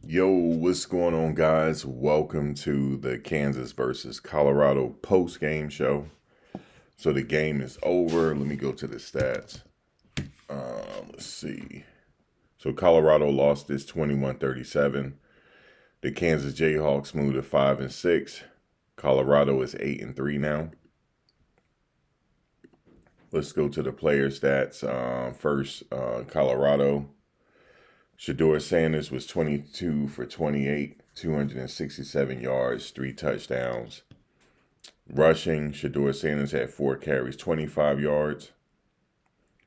Yo, what's going on, guys? Welcome to the Kansas versus Colorado post-game show. So the game is over. Let me go to the stats. Let's see. So Colorado lost this 21-37. The Kansas Jayhawks moved to 5-6. Colorado is 8-3 now. Let's go to the player stats. First, Colorado. Shedeur Sanders was 22 for 28, 267 yards, 3 touchdowns. Rushing, Shedeur Sanders had 4 carries, 25 yards.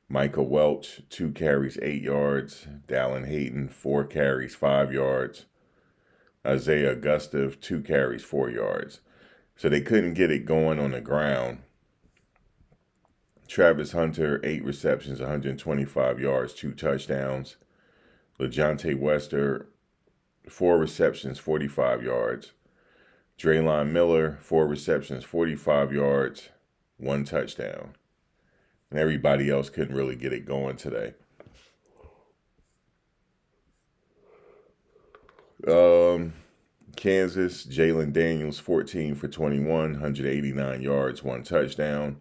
Micah Welch, 2 carries, 8 yards. Dallin Hayden, 4 carries, 5 yards. Isaiah Augustov, 2 carries, 4 yards. So they couldn't get it going on the ground. Travis Hunter, 8 receptions, 125 yards, 2 touchdowns. LeJontay Wester, 4 receptions, 45 yards. Draylon Miller, 4 receptions, 45 yards, 1 touchdown. And everybody else couldn't really get it going today. Kansas, Jalen Daniels, 14 for 21, 189 yards, 1 touchdown.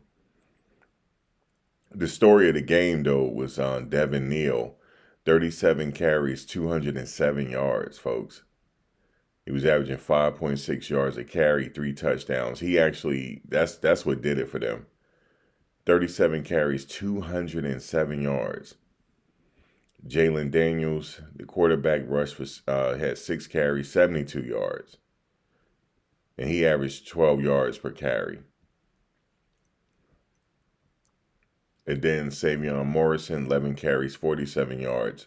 The story of the game, though, was on Devin Neal. 37 carries, 207 yards, folks. He was averaging 5.6 yards a carry, 3 touchdowns. He actually, that's what did it for them. 37 carries, 207 yards. Jalen Daniels, the quarterback, had 6 carries, 72 yards. And he averaged 12 yards per carry. And then Savion Morrison, 11 carries, 47 yards.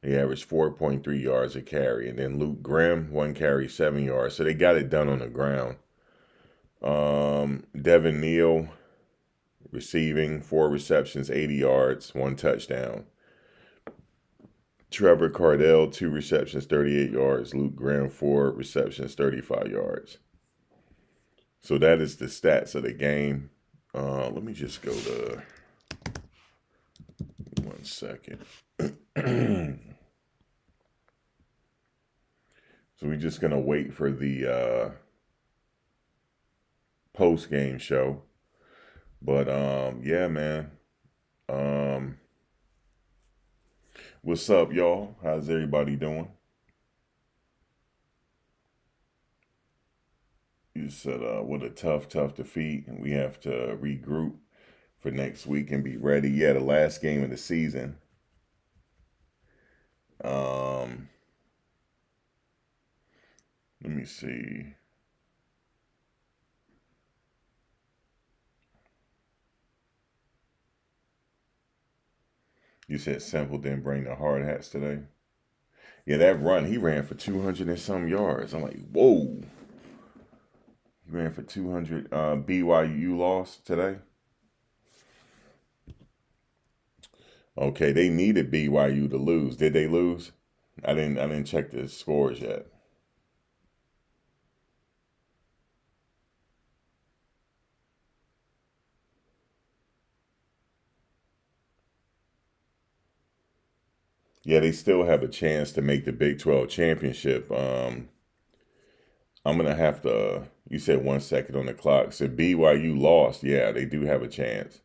He averaged 4.3 yards a carry. And then Luke Grimm, 1 carry, 7 yards. So they got it done on the ground. Devin Neal, receiving, 4 receptions, 80 yards, 1 touchdown. Trevor Cardell, 2 receptions, 38 yards. Luke Grimm, 4 receptions, 35 yards. So that is the stats of the game. Let me just go to 1 second. So we're just gonna wait for the post-game show. But yeah, man. What's up, y'all? How's everybody doing? You said what a tough defeat, and we have to regroup for next week and be ready. Yeah, the last game of the season. Let me see. You said Simple didn't bring the hard hats today. Yeah, that run, he ran for 200 and some yards. I'm like, whoa. He ran for 200. BYU lost today. Okay, they needed BYU to lose. Did they lose? I didn't check the scores yet. Yeah, they still have a chance to make the Big 12 championship. I'm gonna have to. You said 1 second on the clock. So BYU lost. Yeah, they do have a chance.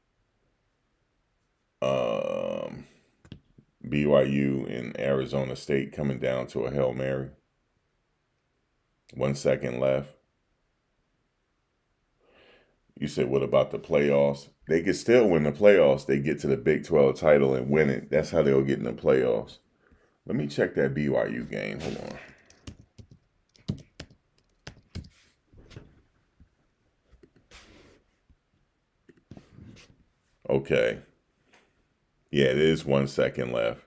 Um, BYU and Arizona State coming down to a Hail Mary. 1 second left. You said, what about the playoffs? They could still win the playoffs. They get to the Big 12 title and win it. That's how they'll get in the playoffs. Let me check that BYU game. Hold on. Okay. Yeah, it is 1 second left.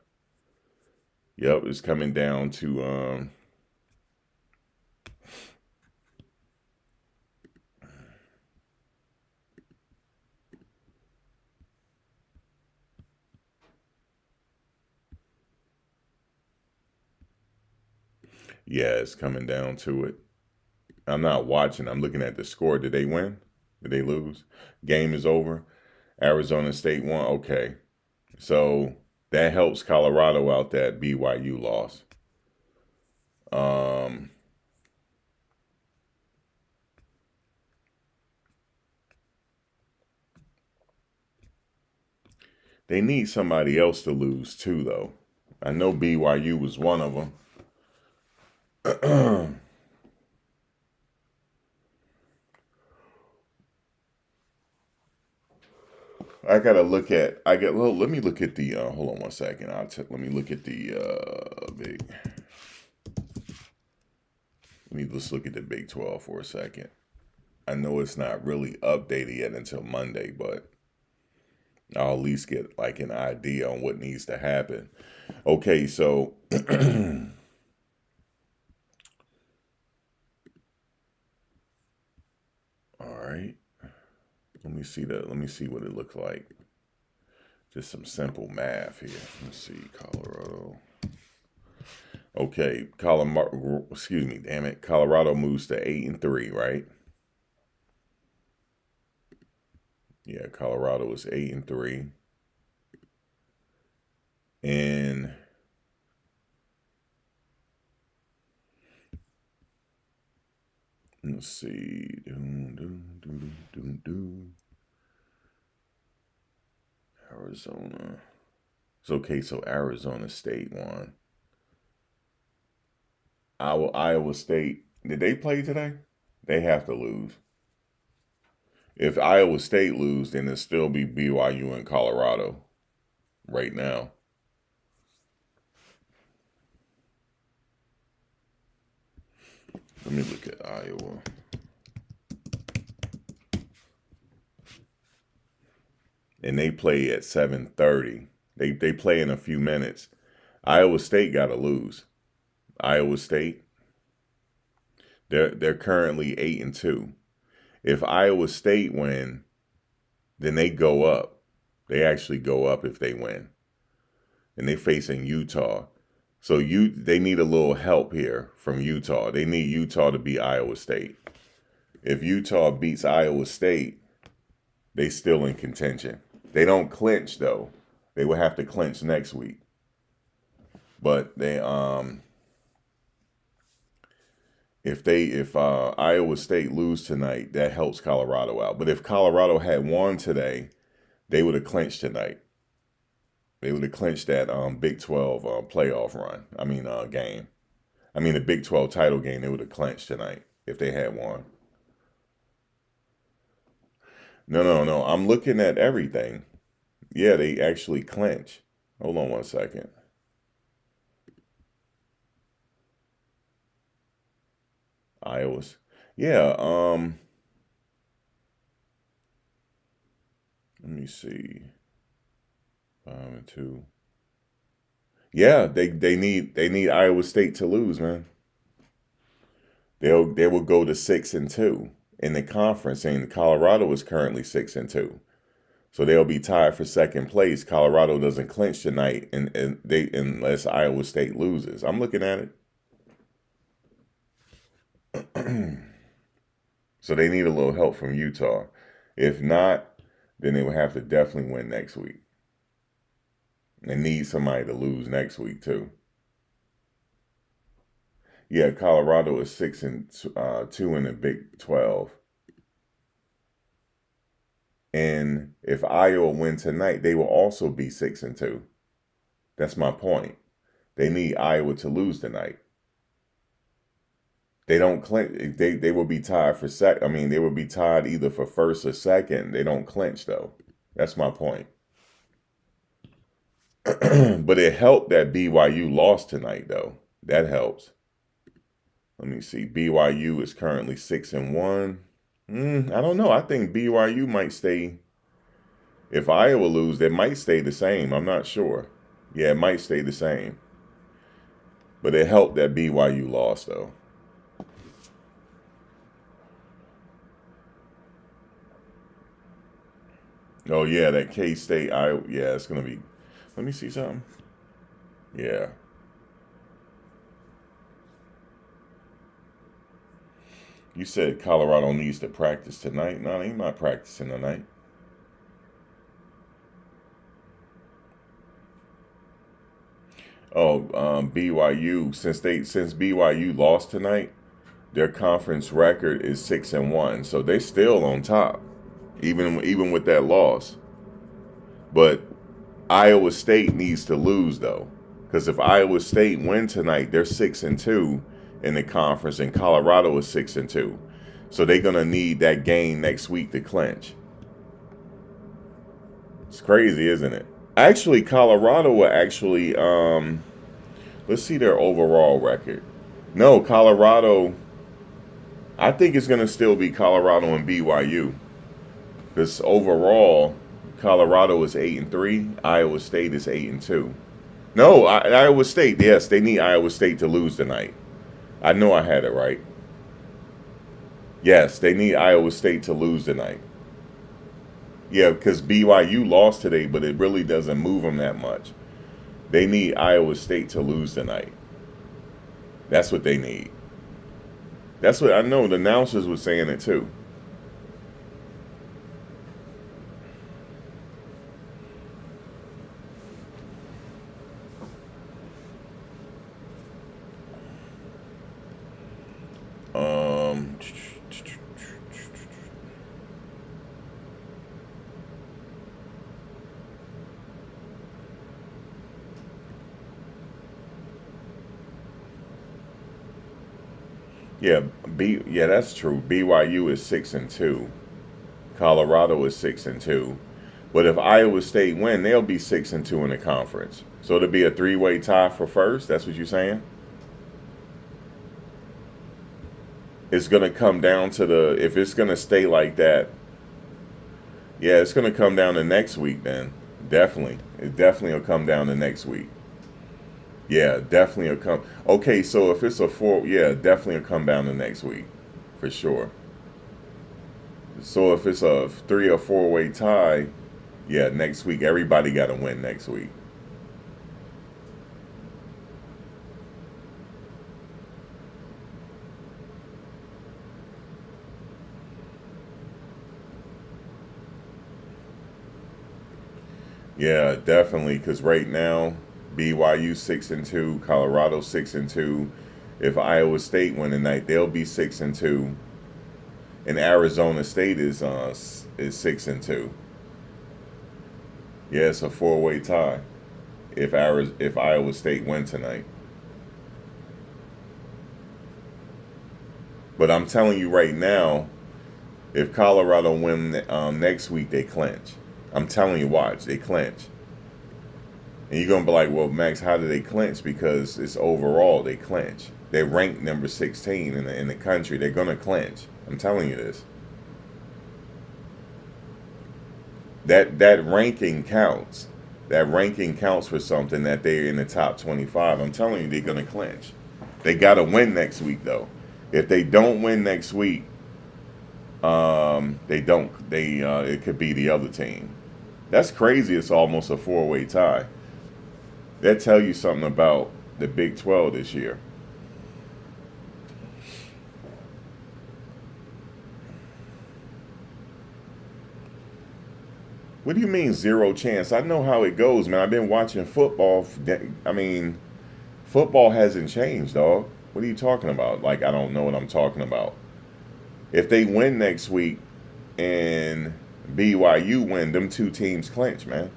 Yep, it's coming down to yeah, it's coming down to it. I'm not watching. I'm looking at the score. Did they win? Did they lose? Game is over. Arizona State won. Okay. So that helps Colorado out that BYU loss. They need somebody else to lose too, though. I know BYU was one of them. I gotta look at. Well, let me look at the. Hold on one second. Let me look at the big. Let me just look at the Big 12 for a second. I know it's not really updated yet until Monday, but I'll at least get like an idea on what needs to happen. Okay, so all right. Let me see that. Let me see what it looks like. Just some simple math here. Let's see, Colorado. Okay, Colorado. Excuse me, damn it. Colorado moves to 8-3, right? Yeah, Colorado is 8-3, and let's see. Arizona. It's okay. So Arizona State won. Iowa State. Did they play today? They have to lose. If Iowa State lose, then it'll still be BYU and Colorado right now. Let me look at Iowa. And they play at 7:30. They play in a few minutes. Iowa State got to lose. Iowa State. They're currently 8-2. If Iowa State win, then they go up. They actually go up if they win. And they facing Utah. So they need a little help here from Utah. They need Utah to beat Iowa State. If Utah beats Iowa State, they still in contention. They don't clinch though. They will have to clinch next week. But if Iowa State lose tonight, that helps Colorado out. But if Colorado had won today, they would have clinched tonight. They would have clinched that Big 12 playoff run. Game. The Big 12 title game. They would have clinched tonight if they had won. No. I'm looking at everything. Yeah, they actually clinch. Hold on one second. Iowa's. Yeah, let me see. 5-2. Yeah, they need Iowa State to lose, man. They will go to 6-2 in the conference, and Colorado is currently 6-2. So they'll be tied for second place. Colorado doesn't clinch tonight, and they unless Iowa State loses. I'm looking at it. So they need a little help from Utah. If not, then they will have to definitely win next week. They need somebody to lose next week too. Yeah, Colorado is 6-2 in the Big 12. And if Iowa win tonight, they will also be 6-2. That's my point. They need Iowa to lose tonight. They don't clinch. They will be tied for second. They will be tied either for first or second. They don't clinch though. That's my point. But it helped that BYU lost tonight though. That helps. Let me see. BYU is currently 6-1. I don't know. I think BYU might stay. If Iowa lose, they might stay the same. I'm not sure. Yeah, it might stay the same. But it helped that BYU lost though. Oh yeah, that K-State. Yeah, it's gonna be. Let me see something. Yeah. You said Colorado needs to practice tonight. No, they're not practicing tonight. Oh, BYU, since BYU lost tonight, their conference record is 6-1, so they still on top, even with that loss. But Iowa State needs to lose though, because if Iowa State win tonight, they're 6-2 in the conference, and Colorado is 6-2. So they're gonna need that game next week to clinch. It's crazy, isn't it? Actually, Colorado will actually let's see their overall record. No, Colorado. I think it's gonna still be Colorado and BYU. Because overall, Colorado is 8-3. Iowa State is 8-2. No, Iowa State. Yes, they need Iowa State to lose tonight. I know I had it right. Yes, they need Iowa State to lose tonight. Yeah, because BYU lost today, but it really doesn't move them that much. They need Iowa State to lose tonight. That's what they need. That's what I know. The announcers were saying it too. Um, yeah, yeah, that's true. BYU is 6-2. Colorado is 6-2. But if Iowa State win, they'll be 6-2 in the conference. So it'll be a three-way tie for first. That's what you're saying? It's gonna come down to the if it's gonna stay like that. Yeah, it's gonna come down to next week then. Definitely, it definitely will come down to next week. Yeah, definitely will come. Okay, so if it's a four, yeah, definitely will come down to next week, for sure. So if it's a 3 or 4 way tie, yeah, next week everybody got to win next week. Yeah, definitely. Because right now, BYU 6-2, Colorado 6-2. If Iowa State win tonight, they'll be 6-2, and Arizona State is 6-2. Yeah, it's a 4 way tie. If Iowa State win tonight, but I'm telling you right now, if Colorado win next week, they clinch. I'm telling you, watch, they clinch. And you're gonna be like, well, Max, how do they clinch? Because it's overall they clinch. They ranked number 16 in the country. They're gonna clinch. I'm telling you this. That ranking counts. That ranking counts for something that they're in the top 25. I'm telling you, they're gonna clinch. They gotta win next week though. If they don't win next week, they don't. It could be the other team. That's crazy. It's almost a 4 way tie. That tell you something about the Big 12 this year. What do you mean zero chance? I know how it goes, man. I've been watching football. I mean, football hasn't changed, dog. What are you talking about? Like, I don't know what I'm talking about. If they win next week and BYU win, them two teams clinch, man.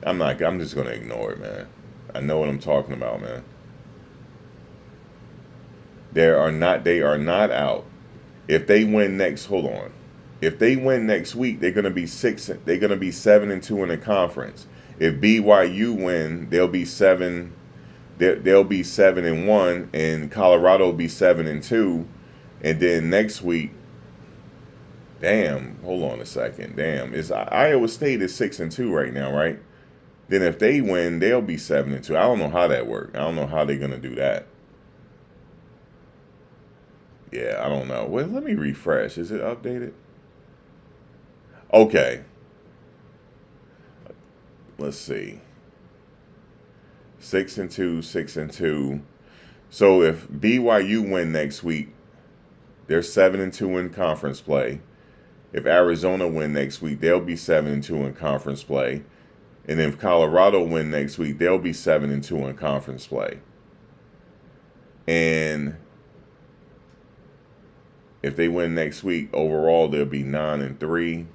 I'm not. I'm just gonna ignore it, man. I know what I'm talking about, man. They are not out. If they win next, hold on. If they win next week, they're gonna be six. They're gonna be 7-2 in the conference. If BYU win, they'll be seven. They'll be 7-1, and Colorado will be 7-2, and then next week. Damn, hold on a second. Damn, is Iowa State is 6-2 right now, right? Then if they win, they'll be 7-2. I don't know how that works. I don't know how they're gonna do that. Yeah, I don't know. Well, let me refresh. Is it updated? Okay, let's see. 6-2, 6-2. So if BYU win next week, They're 7-2 in conference play. If Arizona win next week, they'll be 7-2 in conference play. And if Colorado win next week, they'll be 7-2 in conference play. And if they win next week, overall they'll be 9-3.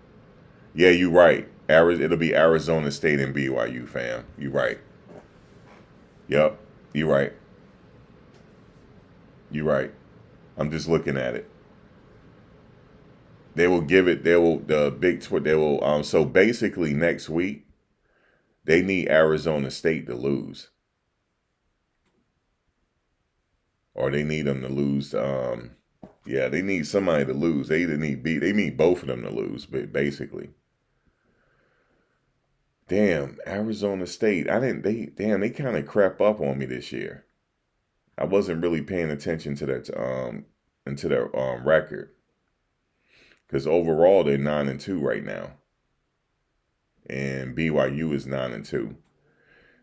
Yeah, you're right. It'll be Arizona State and BYU, fam. You're right. Yep, you're right. You're right. I'm just looking at it. They will give it. They will the Big 12. They will. So basically, next week they need Arizona State to lose, or they need them to lose. Yeah, they need somebody to lose. They either need They need both of them to lose, but basically. Damn, Arizona State. I didn't. They kind of crap up on me this year. I wasn't really paying attention to that into their record, because overall they're 9-2 right now, and BYU is 9-2.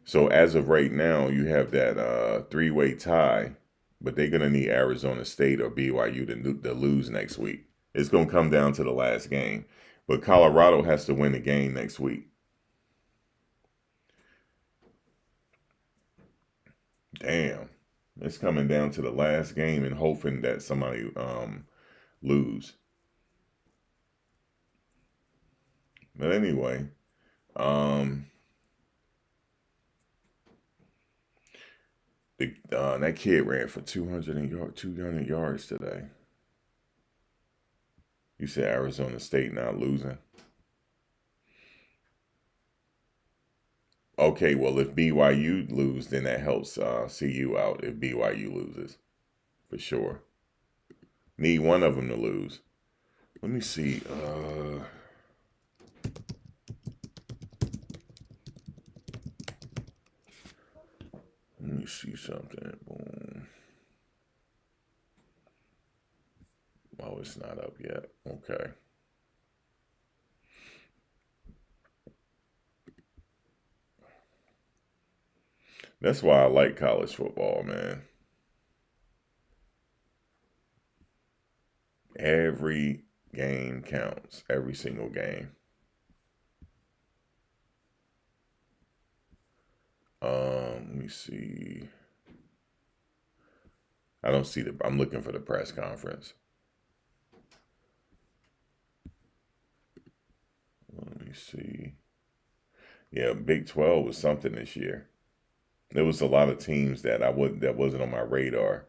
So as of right now, you have that three-way tie, but they're gonna need Arizona State or BYU to lose next week. It's gonna come down to the last game, but Colorado has to win the game next week. Damn, it's coming down to the last game and hoping that somebody lose. But anyway, um, that kid ran for 200 yards today. You said Arizona State not losing. Okay, well, if BYU lose, then that helps CU out if BYU loses, for sure. Need one of them to lose. Let me see. Let me see something. Boom. Oh, it's not up yet. Okay. That's why I like college football, man. Every game counts. Every single game. Let me see. I don't see I'm looking for the press conference. Let me see. Yeah, Big 12 was something this year. There was a lot of teams that that wasn't on my radar.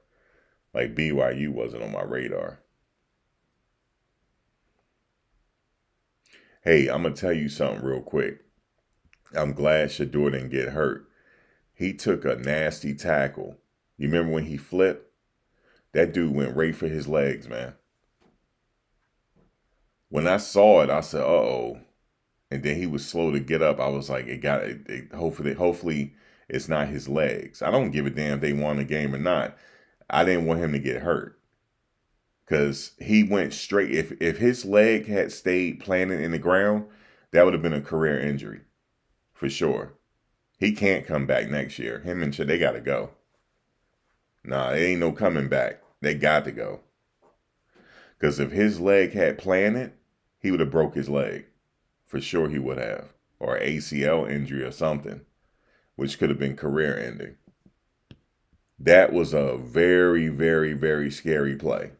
Like BYU wasn't on my radar. Hey, I'm gonna tell you something real quick. I'm glad Shador didn't get hurt. He took a nasty tackle. You remember when he flipped? That dude went right for his legs, man. When I saw it, I said, "Uh-oh." And then he was slow to get up. I was like, hopefully it's not his legs. I don't give a damn if they won the game or not. I didn't want him to get hurt. Because he went straight. If his leg had stayed planted in the ground, that would have been a career injury. For sure. He can't come back next year. Him and they got to go. Nah, it ain't no coming back. They got to go. Because if his leg had planted, he would have broke his leg. For sure he would have. Or ACL injury or something. Which could have been career ending. That was a very, very, very scary play.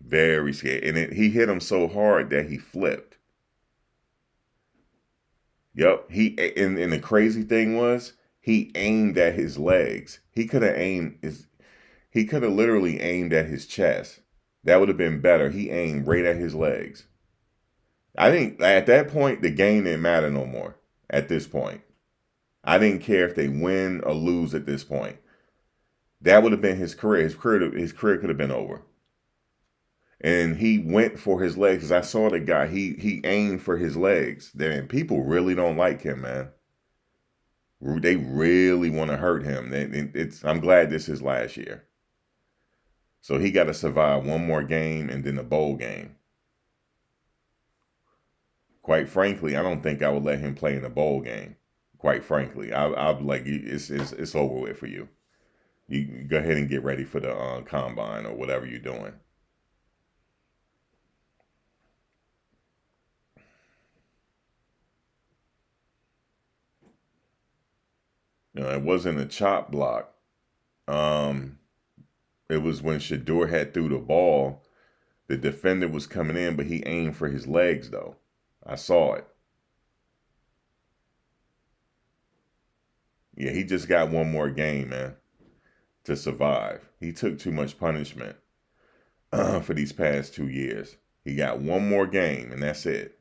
Very scary. And he hit him so hard that he flipped. Yep. And the crazy thing was he aimed at his legs. He could have literally aimed at his chest. That would have been better. He aimed right at his legs. I think at that point the game didn't matter no more. At this point. I didn't care if they win or lose at this point. That would have been his career. His career could have been over. And he went for his legs. Because I saw the guy. He aimed for his legs. Then people really don't like him, man. They really want to hurt him. I'm glad this is last year. So he got to survive one more game and then the bowl game. Quite frankly, I don't think I would let him play in the bowl game. Quite frankly, I'd like it's over with for you. You go ahead and get ready for the combine or whatever you're doing. It wasn't a chop block. Um, it was when Shador had threw the ball. The defender was coming in, but he aimed for his legs though. I saw it. Yeah, he just got one more game, man, to survive. He took too much punishment for these past 2 years. He got one more game, and that's it.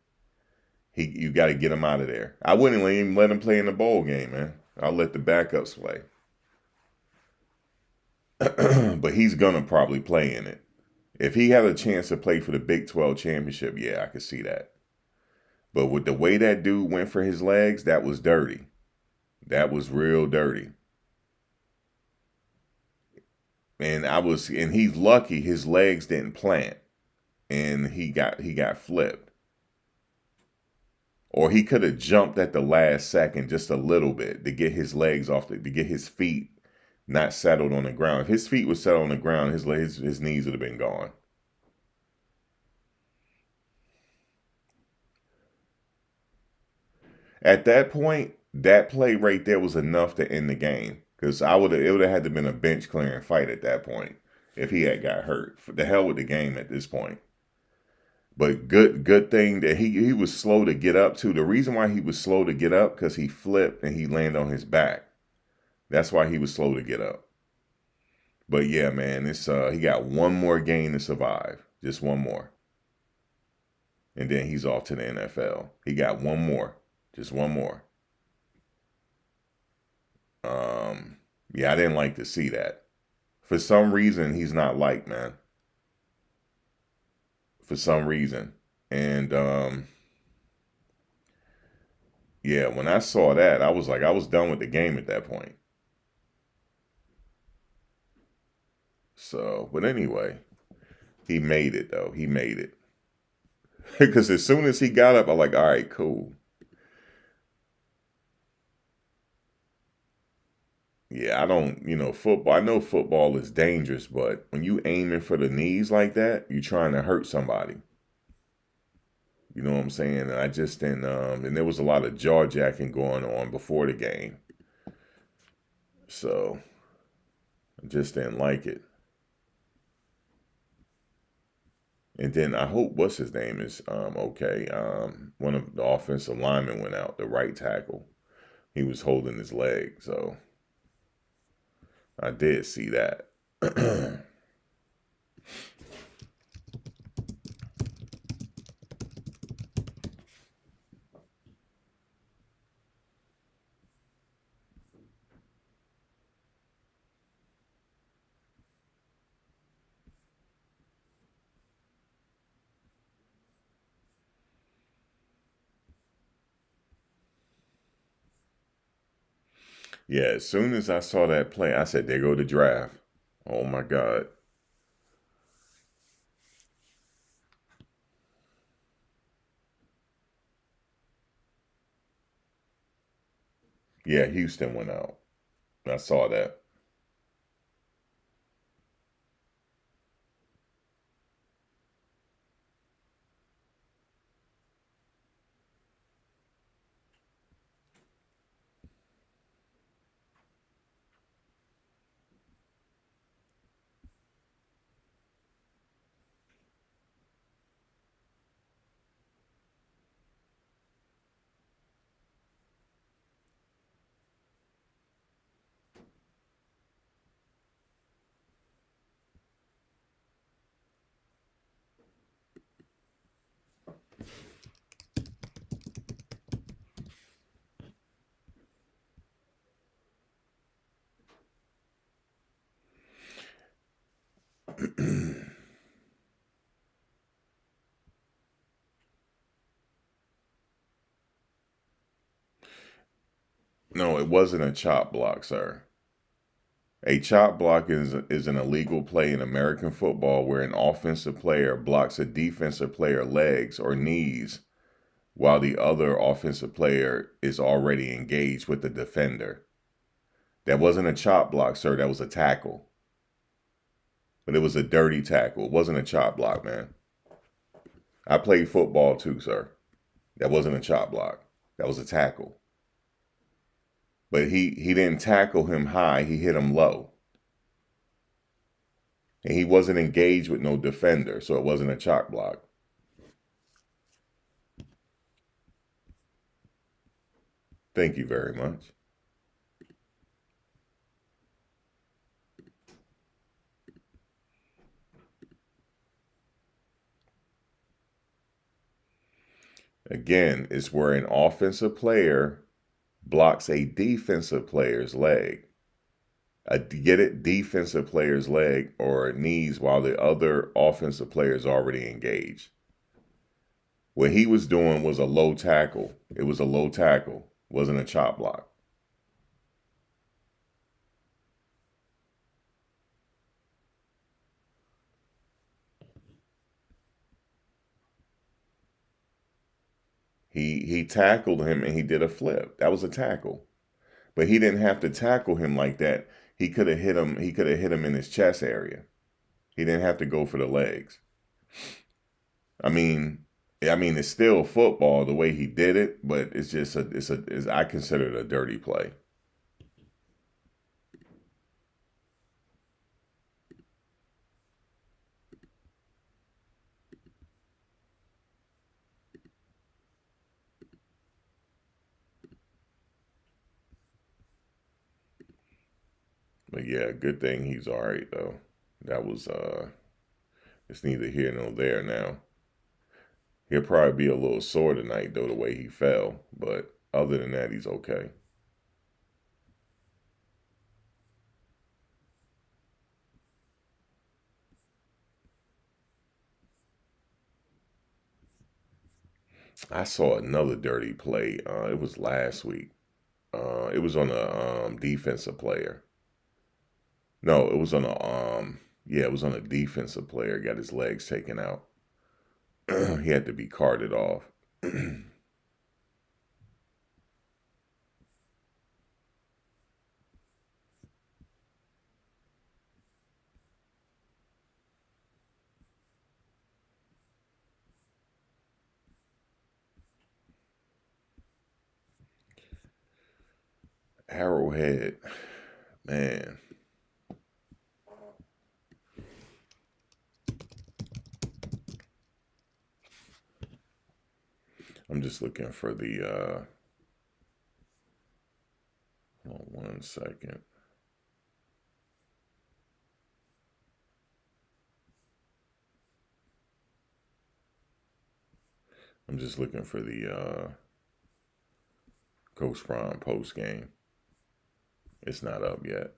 You got to get him out of there. I wouldn't even let him play in the bowl game, man. I'll let the backups play. But he's gonna probably play in it. If he had a chance to play for the Big 12 championship, yeah, I could see that. But with the way that dude went for his legs, that was dirty. That was real dirty. And he's lucky his legs didn't plant and he got flipped. Or he could have jumped at the last second just a little bit to get his legs off to get his feet not settled on the ground. If his feet were settled on the ground, his knees would have been gone. At that point, that play right there was enough to end the game. Because it would have had to been a bench clearing fight at that point if he had got hurt. The hell with the game at this point. But good thing that he was slow to get up too. The reason why he was slow to get up because he flipped and he landed on his back. That's why he was slow to get up. But yeah, man, he got one more game to survive, just one more, and then he's off to the NFL. He got one more, just one more. Yeah, I didn't like to see that. For some reason, he's not liked, man. For some reason, and yeah, when I saw that, I was like, I was done with the game at that point. So, but anyway, he made it though. He made it. Because as soon as he got up, I'm like, all right, cool. Yeah, I don't, football. I know football is dangerous, but when you aiming for the knees like that, you trying to hurt somebody. You know what I'm saying? And I just didn't, and there was a lot of jaw jacking going on before the game. So I just didn't like it. And then I hope what's his name is okay. One of the offensive linemen went out, the right tackle. He was holding his leg, so I did see that. Yeah, as soon as I saw that play, I said, "There go the draft." Oh my God. Yeah, Houston went out. I saw that. No, it wasn't a chop block, sir. A chop block is an illegal play in American football where an offensive player blocks a defensive player legs or knees while the other offensive player is already engaged with the defender. That wasn't a chop block, sir. That was a tackle. But it was a dirty tackle. It wasn't a chop block, man. I played football too, sir. That wasn't a chop block. That was a tackle. But he didn't tackle him high. He hit him low. And he wasn't engaged with no defender, so it wasn't a chalk block. Thank you very much. Again, it's where an offensive player blocks a defensive player's leg. Get it? Defensive player's leg or knees while the other offensive player is already engaged. What he was doing was a low tackle. It was a low tackle. It wasn't a chop block. He tackled him and he did a flip. That was a tackle. But he didn't have to tackle him like that. He could have hit him. He could have hit him in his chest area. He didn't have to go for the legs. I mean, it's still football the way he did it, but it's just I consider it a dirty play. But yeah, good thing he's all right though. That was it's neither here nor there now. He'll probably be a little sore tonight though the way he fell, but other than that, he's okay. I saw another dirty play. It was last week. It was on a defensive player. No, it was on a yeah, it was on a defensive player. Got his legs taken out. He had to be carted off. Arrowhead, man. I'm just looking for the hold on 1 second. I'm just looking for the Coach Prime post game. It's not up yet.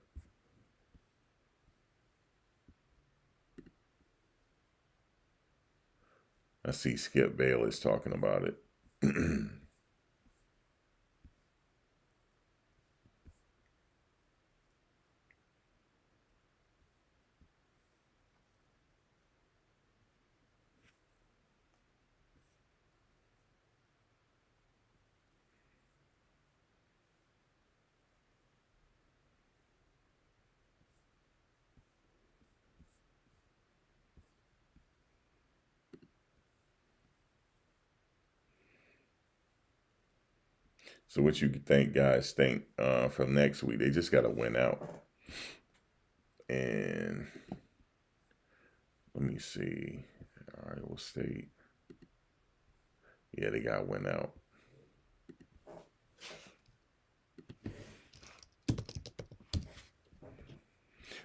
I see Skip Bayless talking about it. So what you guys think from next week? They just got to win out. And let me see. Iowa State. Yeah, they got to win out.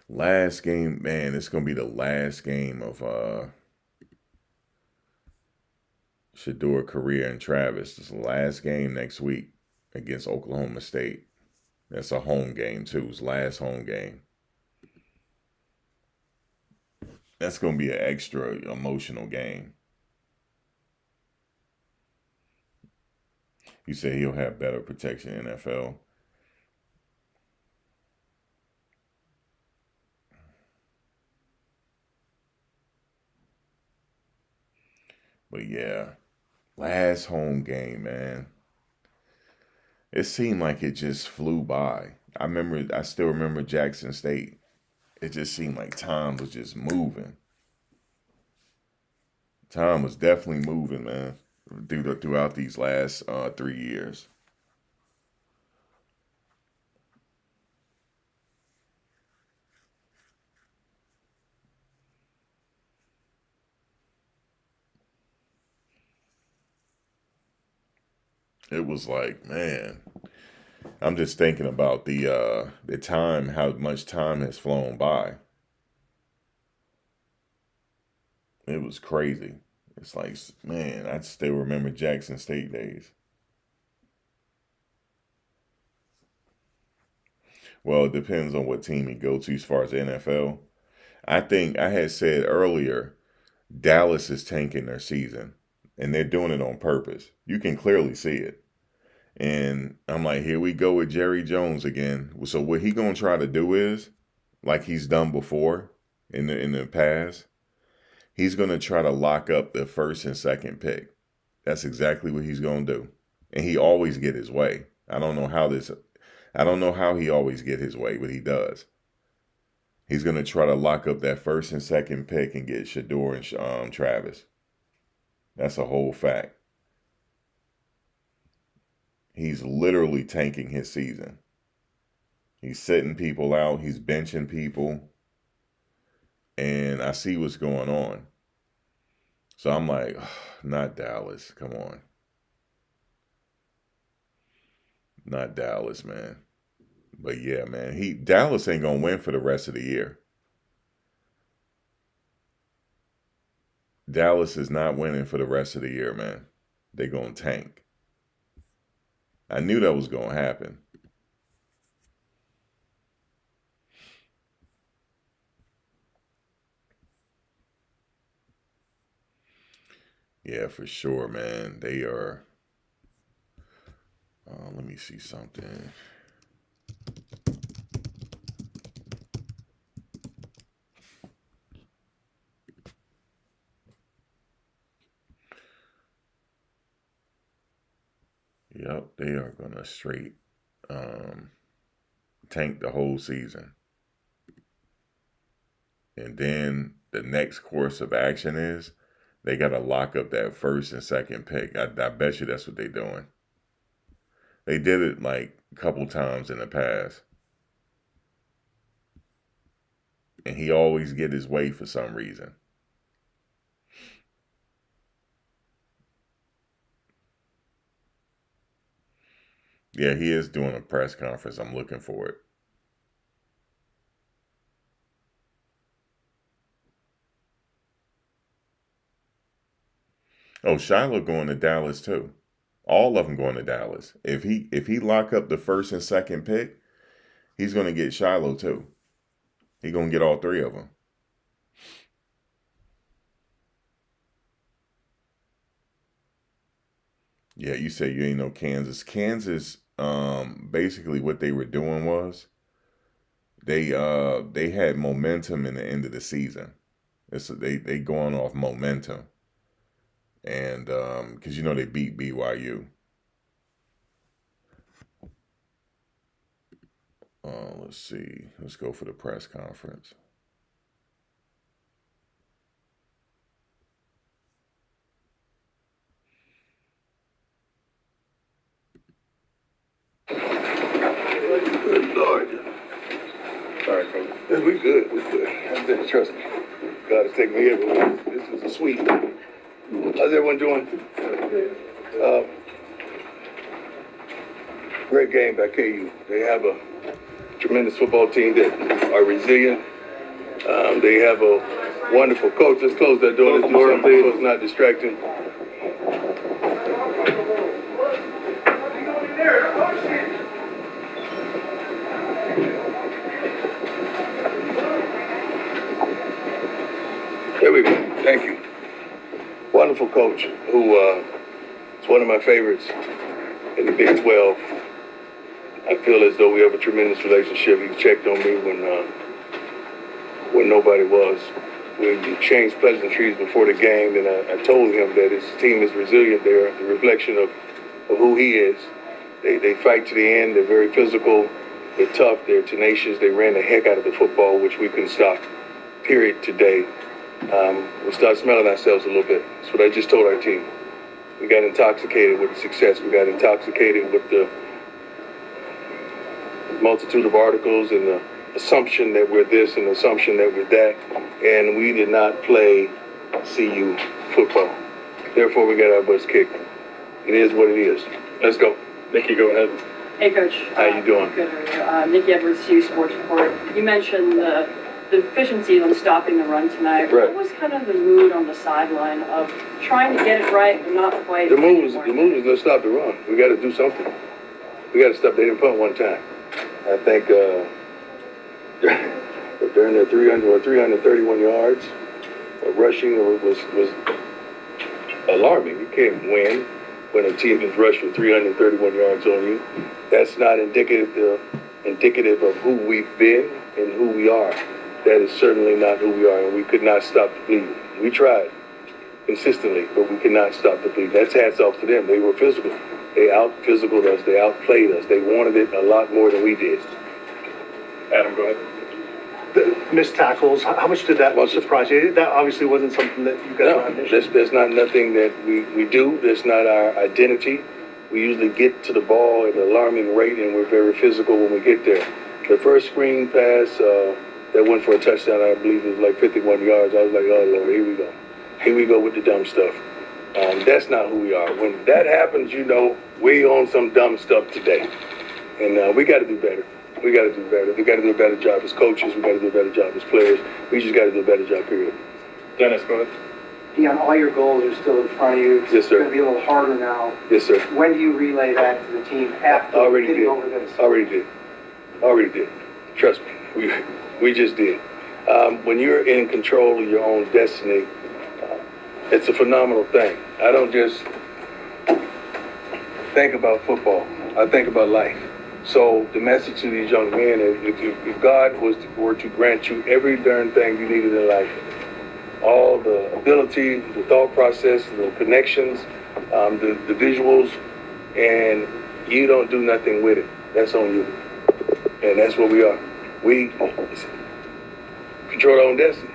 Last game, man, it's gonna be the last game of Shador, Correa, and Travis. It's the last game next week against Oklahoma State. That's a home game too. It's last home game. That's gonna be an extra emotional game. You say he'll have better protection in NFL. But yeah, last home game, man. It seemed like it just flew by. I still remember Jackson State. It just seemed like time was just moving. Time was definitely moving, man, throughout these last 3 years. It was like, man, I'm just thinking about the time, how much time has flown by. It was crazy. It's like, man, I still remember Jackson State days. Well, it depends on what team you go to as far as the NFL. I think I had said earlier, Dallas is tanking their season, and they're doing it on purpose. You can clearly see it. And I'm like, here we go with Jerry Jones again. So what he gonna try to do is, like he's done before in the past, he's gonna try to lock up the first and second pick. That's exactly what he's gonna do, and he always get his way. I don't know how he always get his way, but he does. He's gonna try to lock up that first and second pick and get Shador and Travis. That's a whole fact. He's literally tanking his season. He's sitting people out. He's benching people, and I see what's going on. So I'm like, not Dallas. Come on, not Dallas, man. But yeah, man, Dallas ain't gonna win for the rest of the year. Dallas is not winning for the rest of the year, man. They're gonna tank. I knew that was gonna happen. Yeah, for sure, man. They are. Let me see something. Yep, they are gonna straight um, tank the whole season. And then the next course of action is they got to lock up that first and second pick. I bet you that's what they're doing. They did it like a couple times in the past. And he always get his way for some reason. Yeah, he is doing a press conference. I'm looking for it. Oh, Shiloh going to Dallas too. All of them going to Dallas. If he lock up the first and second pick, he's going to get Shiloh too. He going to get all three of them. Yeah, you say you ain't know Kansas. Kansas, basically what they were doing was they had momentum in the end of the season. They going off momentum, and because they beat BYU. Let's see. Let's go for the press conference. Good Lord. All right, Coach. Yeah, we good. We good. I'm good. Trust me. God has taken me everywhere. This is a sweet. How's everyone doing? Great game by KU. They have a tremendous football team that are resilient. They have a wonderful coach. Let's close that door. Let's do something so it's not distracting. There we go. Thank you. Wonderful coach who is one of my favorites in the Big 12. I feel as though we have a tremendous relationship. He checked on me when nobody was. We exchanged pleasantries before the game, and I told him that his team is resilient. They're a reflection of who he is. They fight to the end. They're very physical. They're tough. They're tenacious. They ran the heck out of the football, which we couldn't stop, period, today. We started smelling ourselves a little bit. That's what I just told our team. We got intoxicated with the success. We got intoxicated with the multitude of articles and the assumption that we're this and the assumption that we're that. And we did not play CU football. Therefore, we got our butts kicked. It is what it is. Let's go. Nikki, go ahead. Hey, Coach. How you doing? Good. How are you? Nikki Edwards, CU Sports Report. You mentioned the deficiencies on stopping the run tonight. Right. What was kind of the mood on the sideline of trying to get it right but not quite? The mood is let's stop the run. We got to do something. We got to stop. They didn't punt one time. I think during their 331 yards, rushing was alarming. You can't win when a team has rushed for 331 yards on you. That's not indicative of who we've been and who we are. That is certainly not who we are, and we could not stop the bleeding. We tried consistently, but we could not stop the bleeding. That's hats off to them. They were physical. They out-physicaled us. They outplayed us. They wanted it a lot more than we did. Adam, go ahead. The missed tackles, how much did that surprise you? That obviously wasn't something that you guys No, that's not nothing that we do. That's not our identity. We usually get to the ball at an alarming rate, and we're very physical when we get there. The first screen pass that went for a touchdown, I believe it was like 51 yards. I was like, oh, Lord, here we go. Here we go with the dumb stuff. That's not who we are. When that happens, you know, we on some dumb stuff today. And we got to do better. We got to do better. We got to do a better job as coaches. We got to do a better job as players. We just got to do a better job, period. Dennis, go ahead. Deon, all your goals are still in front of you. Yes, sir. It's going to be a little harder now. Yes, sir. When do you relay that to the team after Already getting did. over this? Already did. Trust me. We just did. When you're in control of your own destiny, it's a phenomenal thing. I don't just think about football. I think about life. So the message to these young men is if God were to grant you every darn thing you needed in life, all the ability, the thought process, the connections, the visuals, and you don't do nothing with it, that's on you. And that's what we are. We control our own destiny.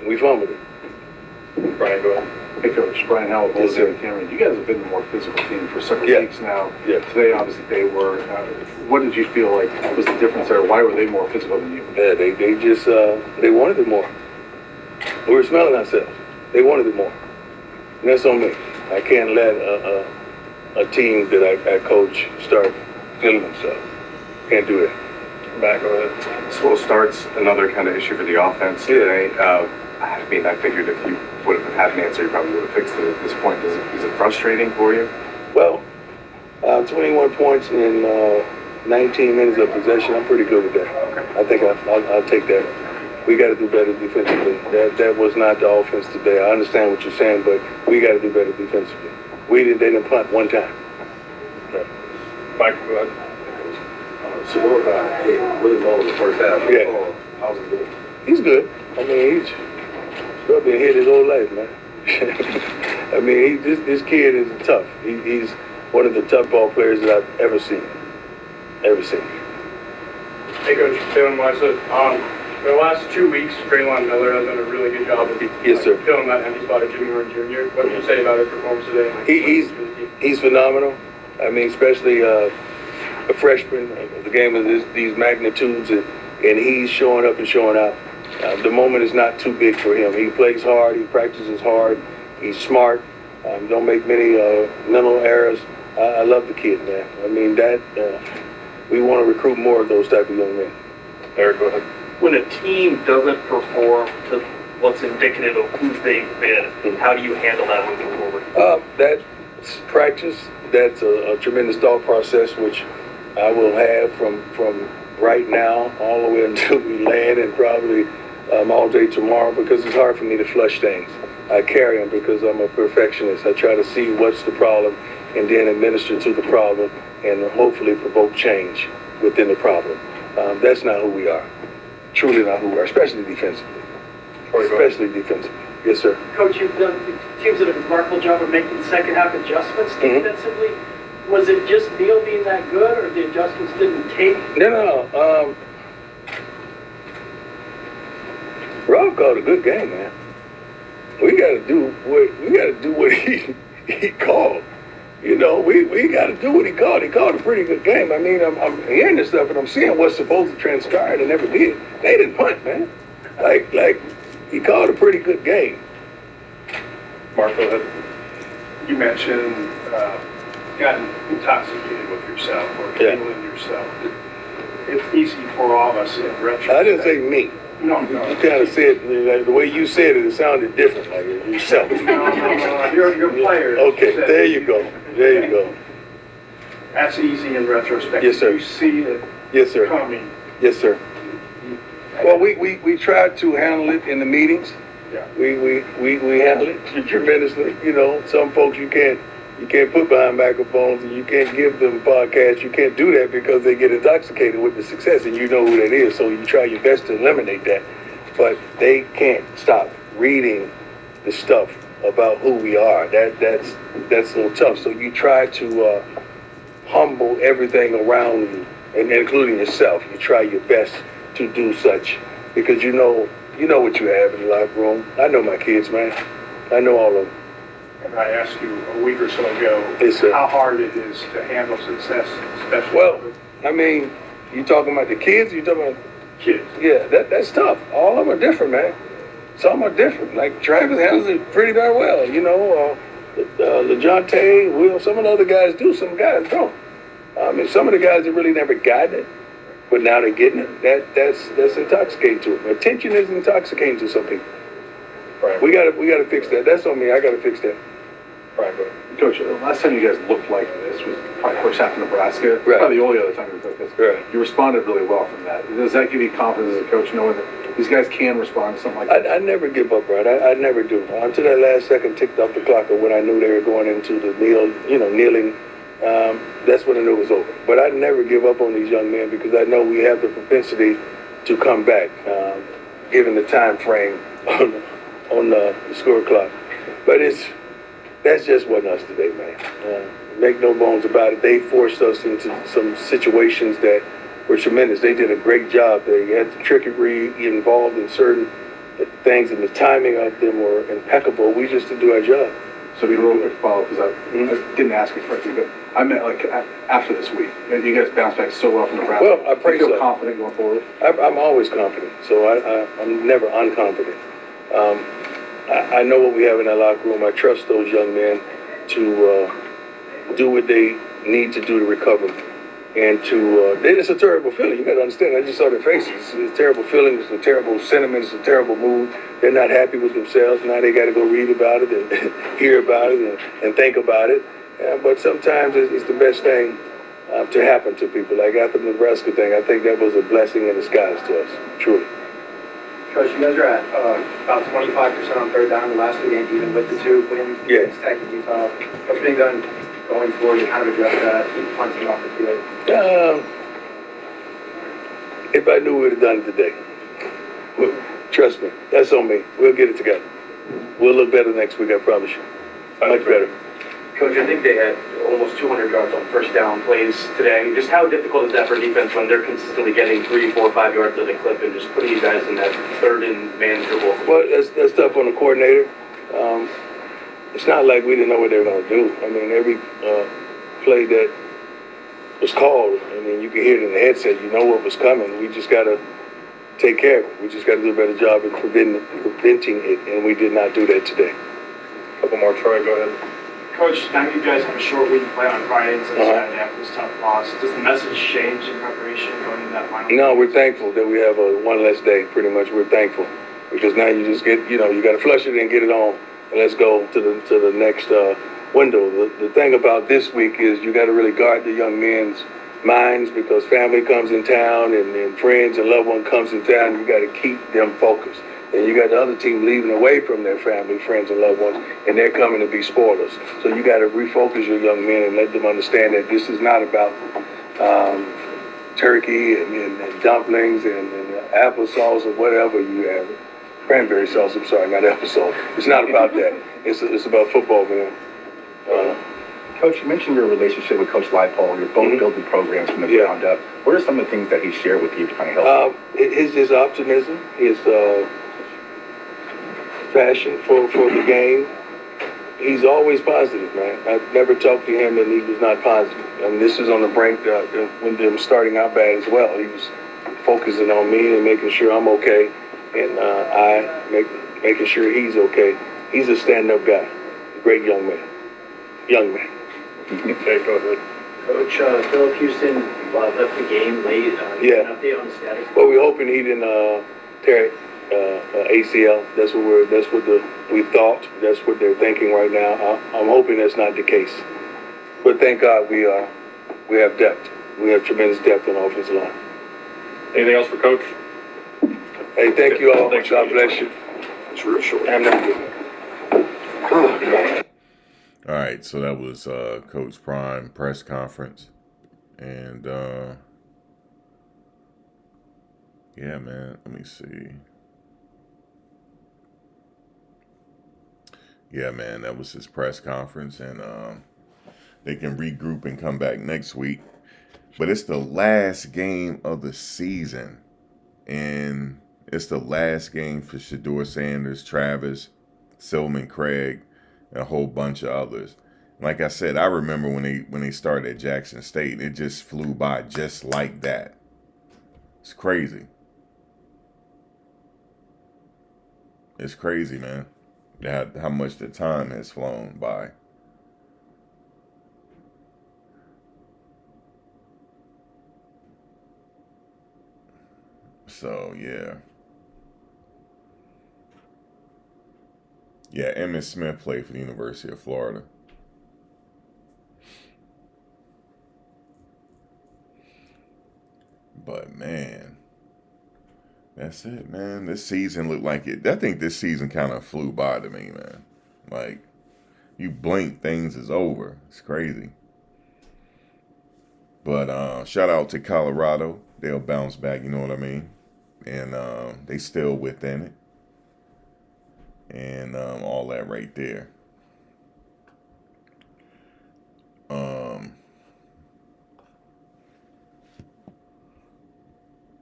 We fumbled it. Brian, go ahead. Hey, Coach, Brian Howell, Yes, sir. Cameron. You guys have been the more physical team for several Yeah. weeks now. Yeah. Today, obviously, they were. What did you feel like was the difference there? Why were they more physical than you? Yeah, they just they wanted it more. We were smelling ourselves. They wanted it more. And that's on me. I can't let a team that I coach start feeling themselves. Can't do that. Matt, go ahead. Slow starts, another kind of issue for the offense today. I mean, I figured if you would have had an answer, you probably would have fixed it at this point. Is it frustrating for you? Well, 21 points in 19 minutes of possession. I'm pretty good with that. Okay. I think I'll take that. We got to do better defensively. That was not the offense today. I understand what you're saying, but we got to do better defensively. They didn't punt one time. Michael, go ahead. Shador got hit really low in the first half. Yeah. How's he doing? He's good. I mean, he's been hit his whole life, man. I mean, this kid is tough. He's one of the tough ball players that I've ever seen. Hey, Coach, Taylor Weiss. For the last 2 weeks, Traylon Miller has done a really good job of Yes, sir. filling that empty spot of Jimmy Horn Jr. What did you say about his performance today? He's phenomenal. I mean, especially a freshman. The game of these magnitudes, and he's showing up and showing out. The moment is not too big for him. He plays hard. He practices hard. He's smart. Don't make many mental errors. I love the kid, man. I mean, we want to recruit more of those type of young men. Eric, go ahead. When a team doesn't perform to what's indicative of who they've been, how do you handle that moving forward? That's practice. That's a tremendous thought process, which I will have from right now all the way until we land, and probably all day tomorrow, because it's hard for me to flush things. I carry them because I'm a perfectionist. I try to see what's the problem and then administer to the problem and hopefully provoke change within the problem. That's not who we are. Truly not who we are, especially defensively. Yes, sir. Coach, you've done teams did a remarkable job of making second half adjustments defensively. Was it just Neal being that good, or the adjustments didn't take? No. Rob called a good game, man. We got to do what he called. You know, we got to do what he called. He called a pretty good game. I mean, I'm hearing this stuff and I'm seeing what's supposed to transpire. They never did. They didn't punt, man. Like he called a pretty good game. Mark, go ahead. You mentioned gotten intoxicated with yourself or Yeah. feeling yourself, it's easy for all of us in retrospect. I didn't say me. No, You no. kind of said, like, the way you said it, it sounded different, like yourself. No. Your players. Okay, said- there you go. There you go. That's easy in retrospect. Yes, sir. You see it Yes, sir. coming. Yes, sir. Well, we tried to handle it in the meetings. Yeah. We handle it tremendously. You know, some folks you can't put behind microphones and you can't give them podcasts. You can't do that because they get intoxicated with the success and you know who that is. So you try your best to eliminate that. But they can't stop reading the stuff about who we are. That's a little tough. So you try to humble everything around you, and including yourself. You try your best to do such because you know what you have in the locker room. I know my kids, man. I know all of them. And I asked you a week or so ago Yes, sir. how hard it is to handle success, especially Well, with I mean, you talking about the kids? You talking about? kids. Yeah, that's tough. All of them are different, man. Some are different. Like Travis handles it pretty darn well. You know, LeJontay, Will. Some of the other guys do. Some guys don't. I mean, some of the guys that really never gotten it, but now they're getting it. That's intoxicating to them. Attention is intoxicating to some people. Right. We gotta fix that. That's on me. I gotta fix that. Right, but Coach, the last time you guys looked like this was probably first half in Nebraska. Right. Probably the only other time you looked like this. Right. You responded really well from that. Does that give you confidence as a coach, knowing that these guys can respond to something like that? I never give up, Brad. I never do. Until that last second ticked off the clock of when I knew they were going into the kneeling. That's when I knew it was over. But I never give up on these young men because I know we have the propensity to come back, given the time frame on the score clock. But that's just wasn't us today, man. Make no bones about it. They forced us into some situations that were tremendous. They did a great job. They had the trickery involved in certain things, and the timing of them were impeccable. We just did do our job. So be real quick follow up because I didn't ask you correctly, but I meant like after this week. You guys bounced back so well from Nebraska. Well, I pray Do you feel so. confident going forward? I'm always confident, so I'm never unconfident. I know what we have in that locker room. I trust those young men to do what they need to do to recover. And it's a terrible feeling. You got to understand. I just saw their faces. It's a terrible feeling. It's a terrible sentiment. It's a terrible mood. They're not happy with themselves. Now they got to go read about it and hear about it and think about it. But sometimes it's the best thing to happen to people. Like after the Nebraska thing, I think that was a blessing in disguise to us, truly. Coach, you guys are at about 25% on third down the last two games, even with the two wins Yeah. against Tech and Utah. What's being done going forward to kind of address that, keep punting off the field? If I knew we would have done it today. Well, trust me, that's on me. We'll get it together. We'll look better next week, I promise you. Much better. Coach, I think they had almost 200 yards on first down plays today. Just how difficult is that for defense when they're consistently getting 3, 4, 5 yards at a clip and just putting you guys in that third and manageable? Well, that's tough on the coordinator. It's not like we didn't know what they were going to do. I mean, every play that was called, I mean, you can hear it in the headset. You know what was coming. We just got to take care of it. We just got to do a better job of preventing it, and we did not do that today. couple more, Troy, go ahead. Coach, now you guys have a short week to play on Friday instead of Uh-huh. Saturday after this tough loss. Does the message change in preparation going into that final? No, we're thankful that we have one less day. Pretty much, we're thankful because now you just get, you got to flush it and get it on, and let's go to the next window. The thing about this week is you got to really guard the young men's minds because family comes in town and friends and loved one comes in town. You got to keep them focused. And you got the other team leaving away from their family, friends, and loved ones, and they're coming to be spoilers. So you got to refocus your young men and let them understand that this is not about turkey and dumplings and applesauce or whatever you have. Cranberry sauce, I'm sorry, not applesauce. It's not about that. It's about football, man. Coach, you mentioned your relationship with Coach Leipold. You're both building programs from the ground up. What are some of the things that he shared with you to kind of help? His just optimism, his passion for the game. He's always positive, man. I've never talked to him and he was not positive. And this is on the brink when them starting out bad as well. He was focusing on me and making sure I'm okay, and making sure he's okay. He's a stand-up guy, great young man. Okay, go ahead. Coach, Philip Houston left the game late. Yeah. An update on the status? Well, we're hoping he didn't tear ACL. That's what we thought. That's what they're thinking right now. I'm hoping that's not the case. But thank God we have depth. We have tremendous depth on the offensive line. Anything else for Coach? Hey, thank you all. Thanks. God bless you. It's real short. I'm not good. All right, so that was Coach Prime press conference, and yeah, man. Let me see. Yeah, man, that was his press conference, and they can regroup and come back next week. But it's the last game of the season, and it's the last game for Shedeur Sanders, Travis, Silman Craig, and a whole bunch of others. Like I said, I remember when they started at Jackson State, it just flew by just like that. It's crazy. It's crazy, man. How much the time has flown by. So, yeah. Yeah, Emmitt Smith played for the University of Florida. But, man, that's it, man. This season looked like it. I think this season kind of flew by to me, man. Like, you blink, things is over. It's crazy. But shout out to Colorado. They'll bounce back, you know what I mean? And they still within it. And all that right there.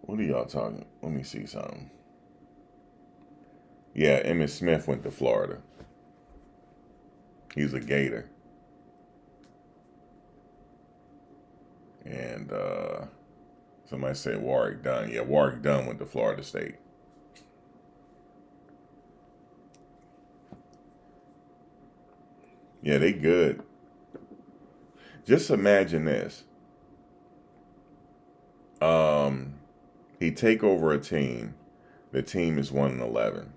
What are y'all talking? Let me see something. Yeah, Emmitt Smith went to Florida. He's a Gator. And somebody said Warwick Dunn. Yeah, Warwick Dunn went to Florida State. Yeah, they good. Just imagine this. He take over a team. The team is 1-11.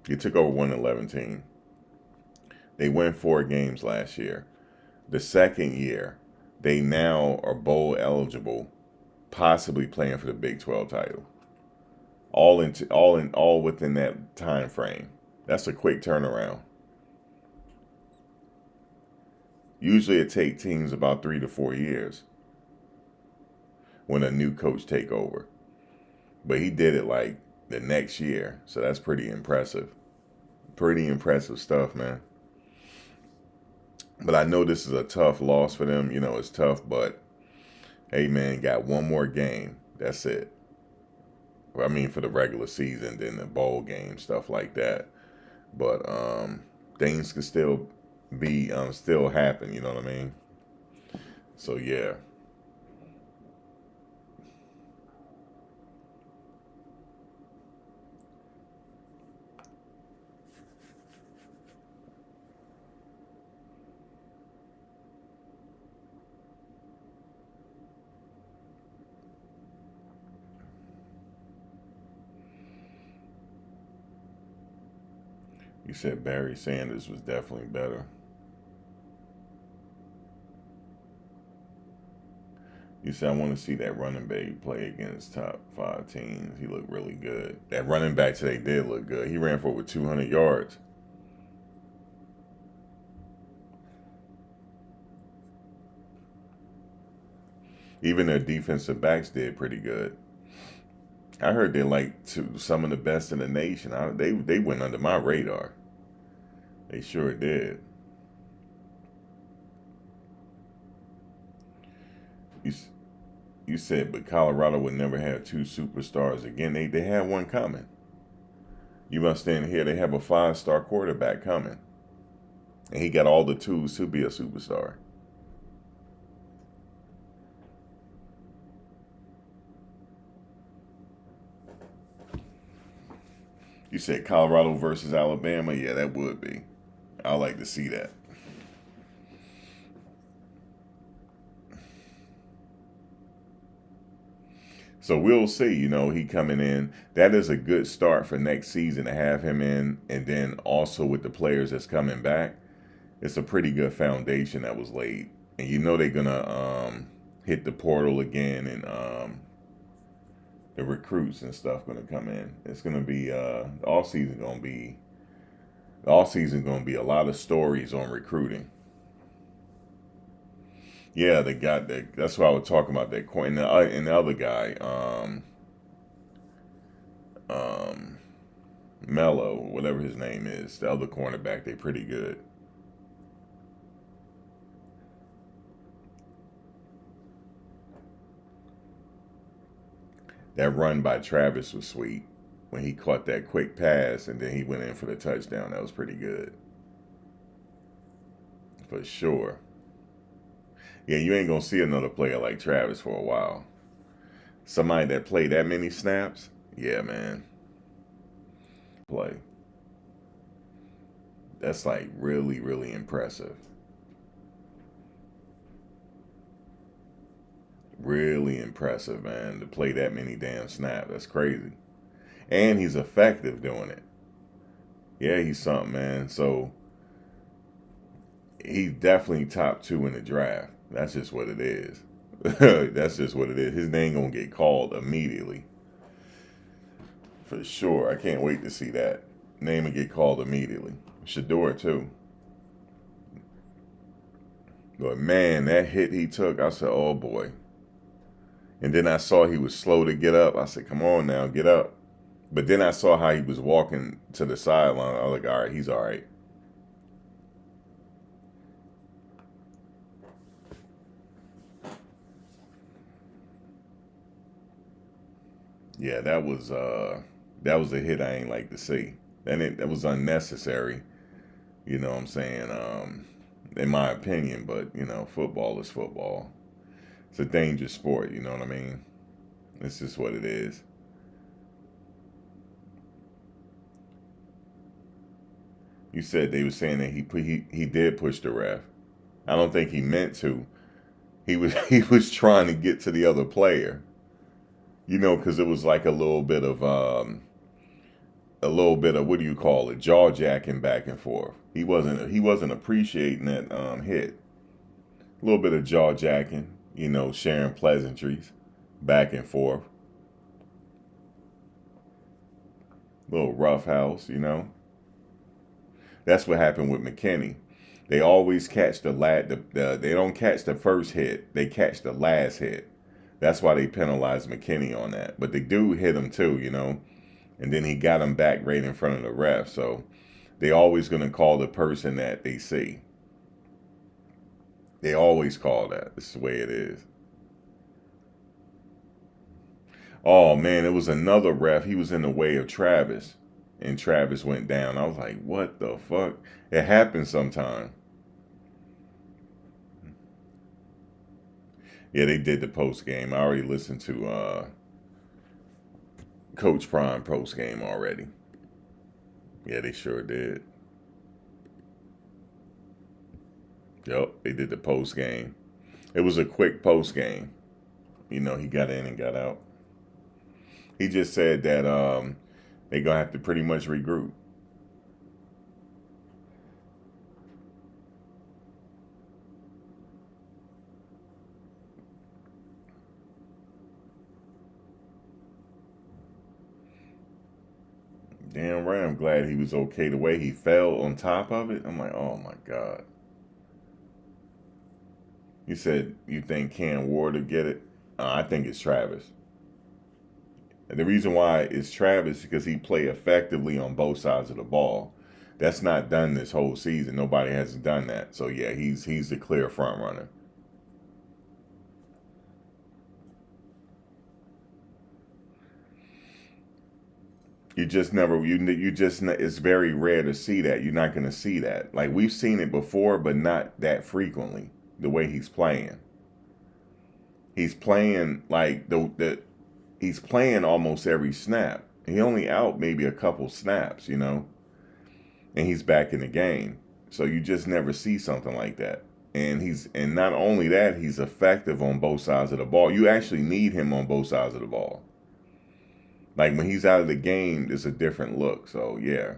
He took over 1-11 team. They won 4 games last year. The second year, they now are bowl eligible, possibly playing for the Big 12 title. All within that time frame. That's a quick turnaround. Usually it takes teams about 3 to 4 years when a new coach take over. But he did it like the next year. So that's pretty impressive. Pretty impressive stuff, man. But I know this is a tough loss for them. You know, it's tough, but hey, man, got one more game. That's it. I mean, for the regular season, then the bowl game, stuff like that. But things can still be still happen, you know what I mean? So yeah. You said Barry Sanders was definitely better. You said, I want to see that running back play against top 5 teams. He looked really good. That running back today did look good. He ran for over 200 yards. Even their defensive backs did pretty good. I heard they're like some of the best in the nation. They went under my radar. They sure did. You said, but Colorado would never have 2 superstars again. They had one coming. You must stand here. They have a 5-star quarterback coming. And he got all the tools to be a superstar. You said Colorado versus Alabama. Yeah, that would be. I like to see that. So we'll see, he coming in. That is a good start for next season to have him in. And then also with the players that's coming back, it's a pretty good foundation that was laid. And they're going to hit the portal again, and the recruits and stuff going to come in. It's going to be, all season going to be a lot of stories on recruiting. Yeah, they got that. That's why I was talking about that coin. And the other guy, Mello, whatever his name is, the other cornerback, they pretty good. That run by Travis was sweet when he caught that quick pass and then he went in for the touchdown. That was pretty good. For sure. Yeah, you ain't going to see another player like Travis for a while. Somebody that played that many snaps, yeah, man. Play. That's like really, really impressive. Really impressive, man, to play that many damn snaps. That's crazy. And he's effective doing it. Yeah, he's something, man. So he's definitely top 2 in the draft. That's just what it is. That's just what it is. His name gonna get called immediately. For sure. I can't wait to see that. Name will get called immediately. Shador too. But man, that hit he took, I said, oh boy. And then I saw he was slow to get up. I said, come on now, get up. But then I saw how he was walking to the sideline. I was like, all right, he's all right. Yeah, that was a hit I ain't like to see. That was unnecessary. You know what I'm saying? In my opinion, but football is football. It's a dangerous sport, you know what I mean? It's just what it is. You said they were saying that he did push the ref. I don't think he meant to. He was trying to get to the other player. Because it was like a little bit of what do you call it? Jaw jacking back and forth. He wasn't appreciating that hit. A little bit of jaw jacking. Sharing pleasantries back and forth. Little roughhouse, That's what happened with McKinney. They always catch they don't catch the first hit. They catch the last hit. That's why they penalized McKinney on that. But the dude hit him too, And then he got him back right in front of the ref. So they always going to call the person that they see. They always call that. This is the way it is. Oh, man, it was another ref. He was in the way of Travis. And Travis went down. I was like, what the fuck? It happens sometime. Yeah, they did the post game. I already listened to Coach Prime post game already. Yeah, they sure did. Yep, they did the post game. It was a quick post game. He got in and got out. He just said that they're going to have to pretty much regroup. Damn right, I'm glad he was okay. The way he fell on top of it, I'm like, oh my God. You said you think Cam Ward will get it? I think it's Travis. And the reason why it's Travis is because he played effectively on both sides of the ball. That's not done this whole season. Nobody has done that. So yeah, he's the clear front runner. It's very rare to see that. You're not going to see that. Like, we've seen it before, but not that frequently, the way he's playing. He's playing like he's playing almost every snap. He only out maybe a couple snaps, and he's back in the game. So you just never see something like that. And not only that, he's effective on both sides of the ball. You actually need him on both sides of the ball. Like when he's out of the game, it's a different look. So yeah.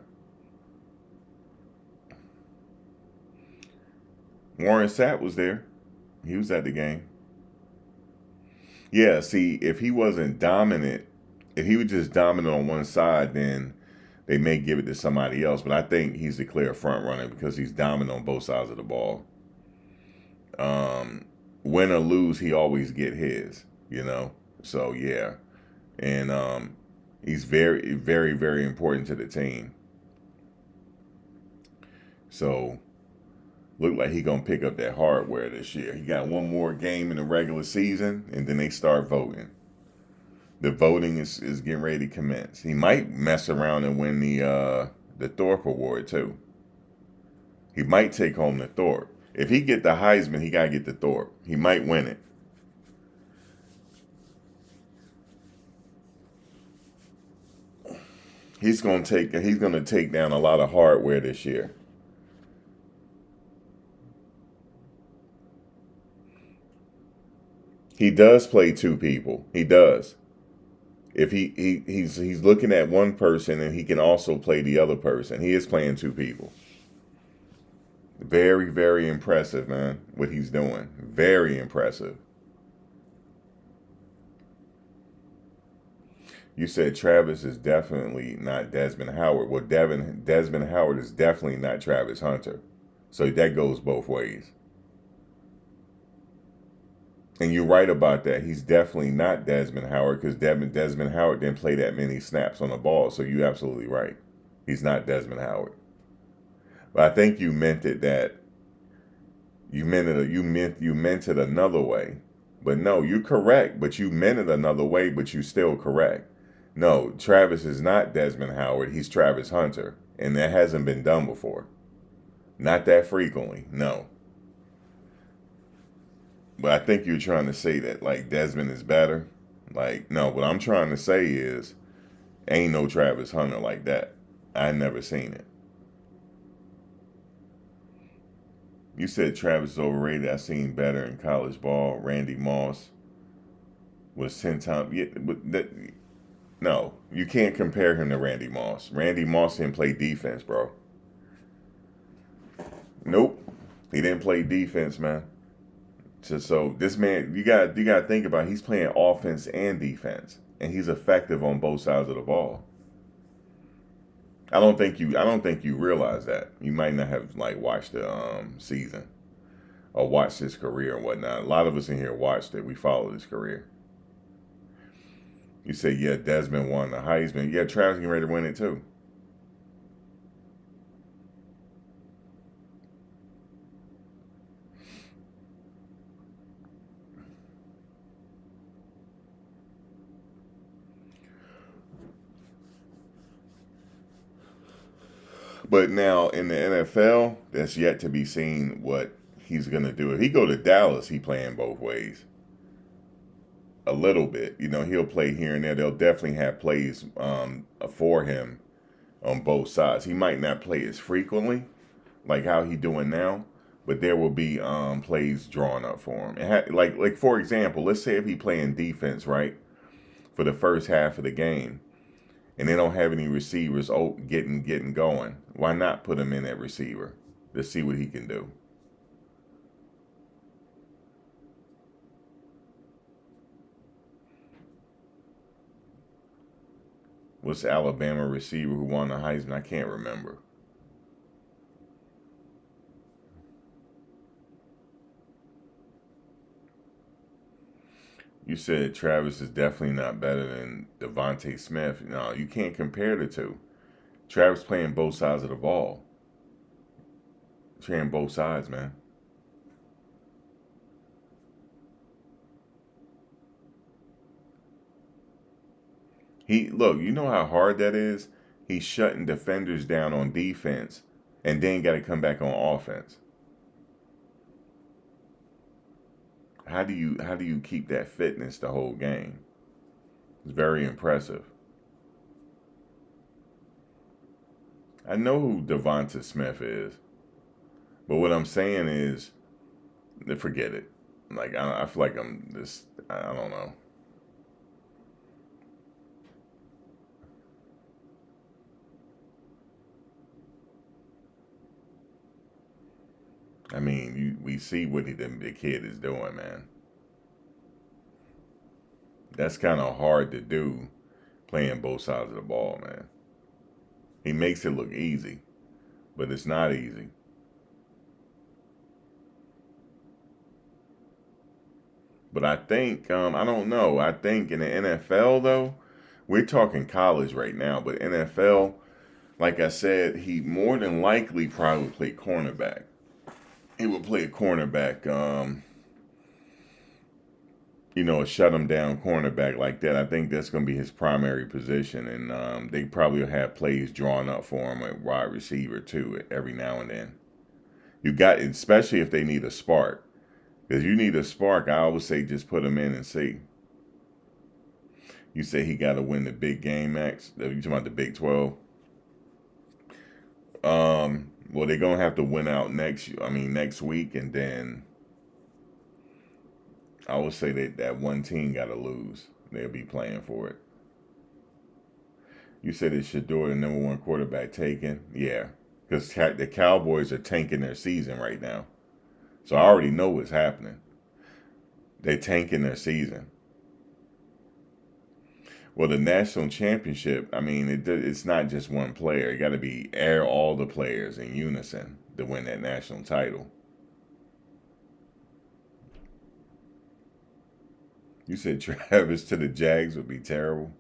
Warren Sapp was there. He was at the game. Yeah, see, if he wasn't dominant, if he was just dominant on one side, then they may give it to somebody else. But I think he's the clear front runner because he's dominant on both sides of the ball. Win or lose, he always get his, you know. So yeah, and he's very, very, very important to the team. So look like he gonna pick up that hardware this year. He got one more game in the regular season, and then they start voting. The voting is getting ready to commence. He might mess around and win the Thorpe Award too. He might take home the Thorpe. If he get the Heisman, he gotta get the Thorpe. He might win it. He's gonna take down a lot of hardware this year. He does play two people. He does. If he's looking at one person and he can also play the other person. He is playing two people. Very, very impressive, man, what he's doing. Very impressive. You said Travis is definitely not Desmond Howard. Well, Desmond Howard is definitely not Travis Hunter. So that goes both ways. And you're right about that. He's definitely not Desmond Howard because Desmond Howard didn't play that many snaps on the ball. So you're absolutely right. He's not Desmond Howard. But I think you meant it that you meant it another way. But no, you're correct. But you meant it another way. But you're still correct. No, Travis is not Desmond Howard. He's Travis Hunter, and that hasn't been done before. Not that frequently. No. But I think you're trying to say that like Desmond is better. Like, no, what I'm trying to say is ain't no Travis Hunter like that. I never seen it. You said Travis is overrated. I seen better in college ball. Randy Moss was 10 times. Yeah, but that, no, you can't compare him to Randy Moss. Randy Moss didn't play defense, bro. Nope, he didn't play defense, man. So this man, you got to think about it, he's playing offense and defense, and he's effective on both sides of the ball. I don't think you realize that. You might not have like watched the season or watched his career and whatnot. A lot of us in here watched it. We followed his career. You say, yeah, Desmond won the Heisman. Yeah, Travis getting ready to win it too. But now in the NFL, that's yet to be seen what he's gonna do. If he go to Dallas, he playing both ways. A little bit, you know, he'll play here and there. They'll definitely have plays for him on both sides. He might not play as frequently, like how he doing now, but there will be plays drawn up for him. Like for example, let's say if he playing defense, right, for the first half of the game, and they don't have any receivers getting going. Why not put him in at receiver to see what he can do? What's the Alabama receiver who won the Heisman? I can't remember. You said Travis is definitely not better than Devontae Smith. No, you can't compare the two. Travis playing both sides of the ball. Playing both sides, man. Look, you know how hard that is? He's shutting defenders down on defense and then got to come back on offense. How do you keep that fitness the whole game? It's very impressive. I know who Devonta Smith is, but what I'm saying is forget it. Like, I feel like I'm this, I don't know. I mean, we see what the kid is doing, man. That's kind of hard to do, playing both sides of the ball, man. He makes it look easy, but it's not easy. But I think, I don't know. I think in the NFL, though, we're talking college right now, but NFL, like I said, he more than likely probably play cornerback. He would play a cornerback, a shut him down cornerback like that. I think that's going to be his primary position, and they probably will have plays drawn up for him at wide receiver too every now and then. You got, especially if they need a spark. Because you need a spark, I always say just put him in and see. You say he got to win the big game, Max? You talking about the Big 12? Well, they're going to have to win out next week, and then I would say that one team got to lose. They'll be playing for it. You said it's Shador, the number one quarterback, taken? Yeah, because the Cowboys are tanking their season right now. So I already know what's happening. They're tanking their season. Well, the national championship, I mean, it's not just one player. It got to be all the players in unison to win that national title. You said Travis to the Jags would be terrible.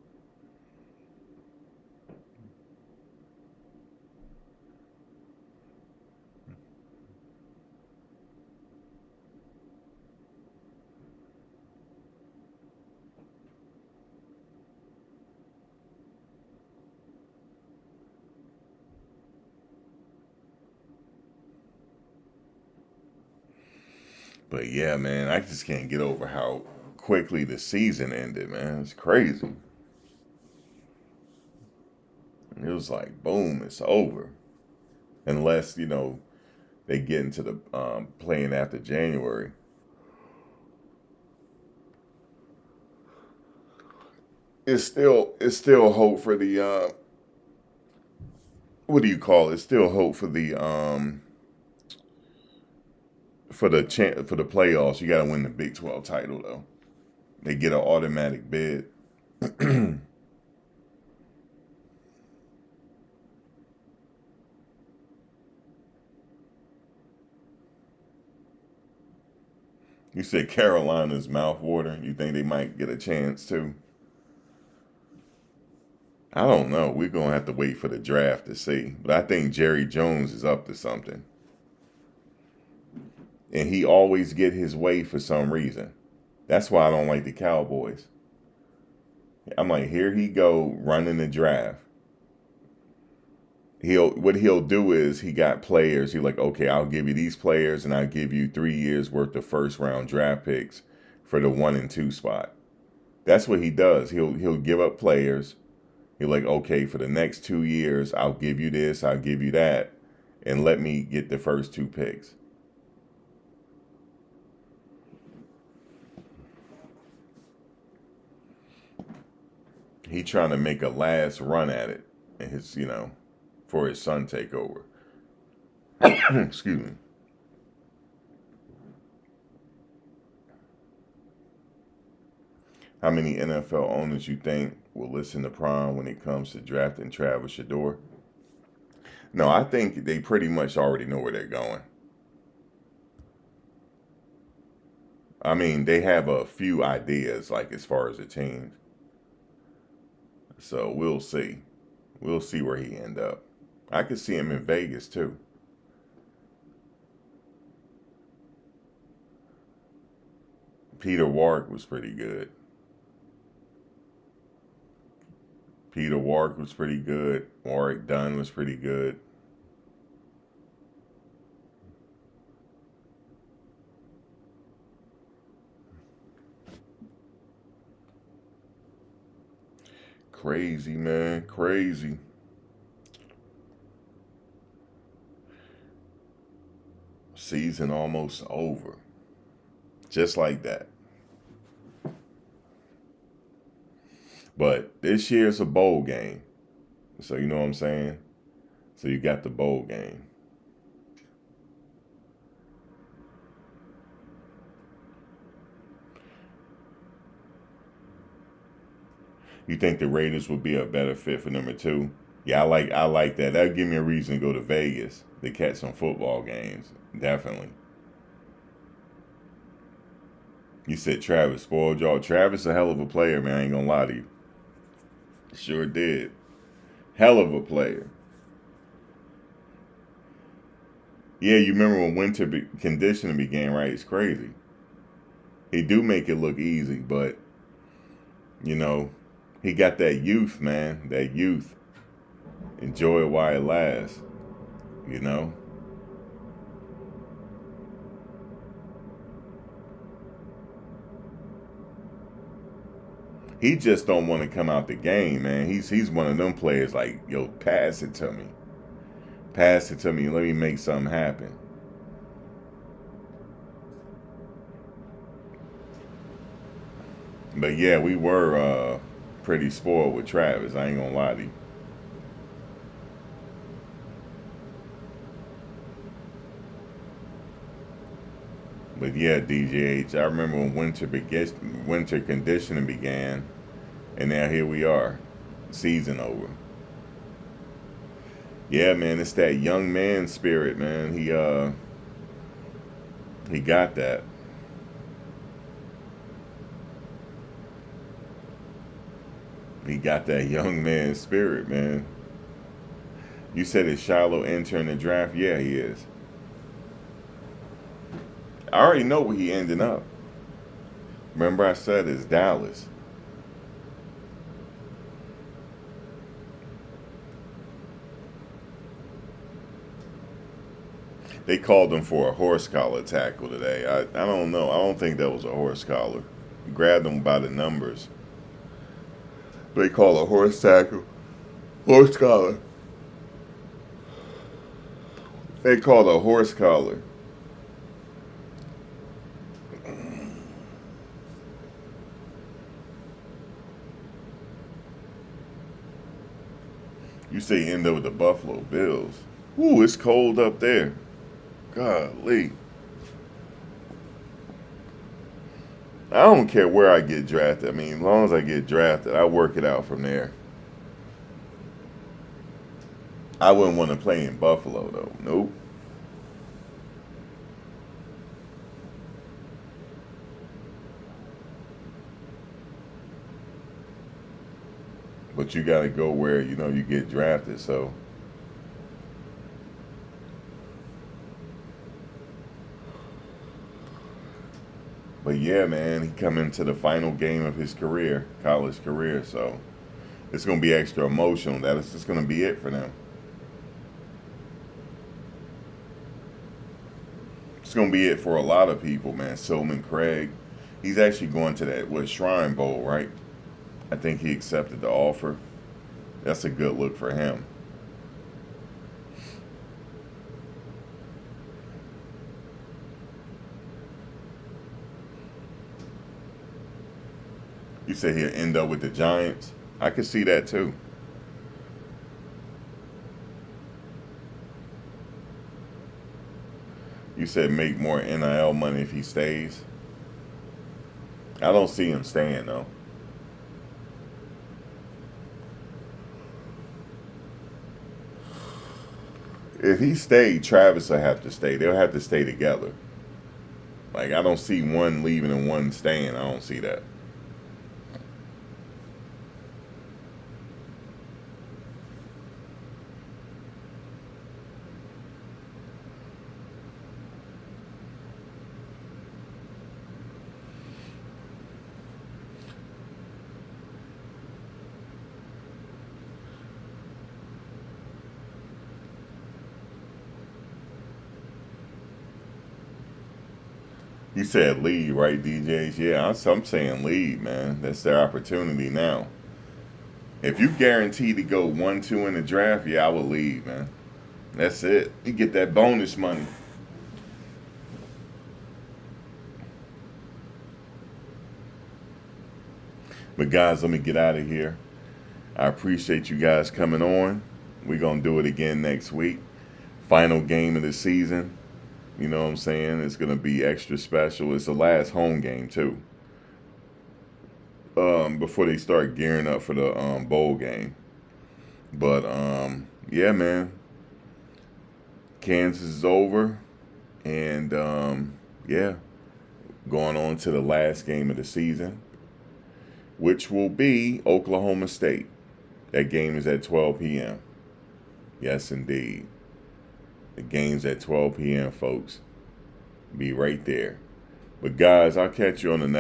But yeah, man, I just can't get over how quickly the season ended, man. It's crazy. It was like, boom, it's over. Unless, they get into the playing after January. It's still hope for the what do you call it? It's still hope for the for the playoffs. You got to win the Big 12 title though. They get an automatic bid. You said Carolina's mouthwater. You think they might get a chance too? I don't know. We're gonna have to wait for the draft to see. But I think Jerry Jones is up to something. And he always get his way for some reason. That's why I don't like the Cowboys. I'm like, here he go running the draft. What he'll do is he got players. He's like, okay, I'll give you these players, and I'll give you 3 years worth of first round draft picks for the 1 and 2 spot. That's what he does. He'll give up players. He's like, okay, for the next 2 years, I'll give you this, I'll give you that, and let me get the first 2 picks. He trying to make a last run at it, and for his son takeover. Excuse me. How many NFL owners you think will listen to Prime when it comes to drafting Travis Shador? No, I think they pretty much already know where they're going. I mean, they have a few ideas, like as far as the teams. So we'll see. We'll see where he end up. I could see him in Vegas too. Peter Warrick was pretty good. Peter Warrick was pretty good. Warrick Dunn was pretty good. Crazy, man. Crazy. Season almost over. Just like that. But this year's a bowl game. So you know what I'm saying? So you got the bowl game. You think the Raiders would be a better fit for number 2? Yeah, I like that. That'd give me a reason to go to Vegas to catch some football games. Definitely. You said Travis spoiled y'all. Travis a hell of a player, man. I ain't gonna lie to you. Sure did. Hell of a player. Yeah, you remember when winter conditioning began, right? It's crazy. He do make it look easy, but, you know, he got that youth, man. That youth. Enjoy it while it lasts, you know? He just don't want to come out the game, man. He's one of them players like, yo, pass it to me. Pass it to me. Let me make something happen. But yeah, we were pretty spoiled with Travis. I ain't gonna lie to you. But yeah, DJH, I remember when winter conditioning began, and now here we are, season over. Yeah, man, it's that young man spirit, man. He got that. He got that young man spirit, man. You said is Shiloh entering the draft? Yeah, he is. I already know where he ended up. Remember I said it's Dallas. They called him for a horse collar tackle today. I don't know. I don't think that was a horse collar. Grabbed him by the numbers. They call a horse tackle. Horse collar. They call a horse collar. You say end up with the Buffalo Bills. Ooh, it's cold up there. Golly. I don't care where I get drafted. I mean, as long as I get drafted, I work it out from there. I wouldn't want to play in Buffalo, though. Nope. But you got to go where, you know, you get drafted, so. But yeah, man, he come into the final game of his career, college career, so it's going to be extra emotional. That is just going to be it for them. It's going to be it for a lot of people, man. Silman Craig, he's actually going to that, Shrine Bowl, right? I think he accepted the offer. That's a good look for him. You said he'll end up with the Giants? I could see that too. You said make more NIL money if he stays. I don't see him staying though. If he stayed, Travis will have to stay. They'll have to stay together. Like, I don't see one leaving and one staying. I don't see that. You said lead, right, DJs? Yeah, I'm saying lead, man. That's their opportunity now. If you guarantee to go 1-2 in the draft, yeah, I would leave, man. That's it. You get that bonus money. But guys, let me get out of here. I appreciate you guys coming on. We're going to do it again next week. Final game of the season. You know what I'm saying? It's going to be extra special. It's the last home game, too. Before they start gearing up for the bowl game. But, yeah, man. Kansas is over. And, yeah, going on to the last game of the season, which will be Oklahoma State. That game is at 12 p.m. Yes, indeed. The game's at 12 p.m., folks. Be right there. But, guys, I'll catch you on the next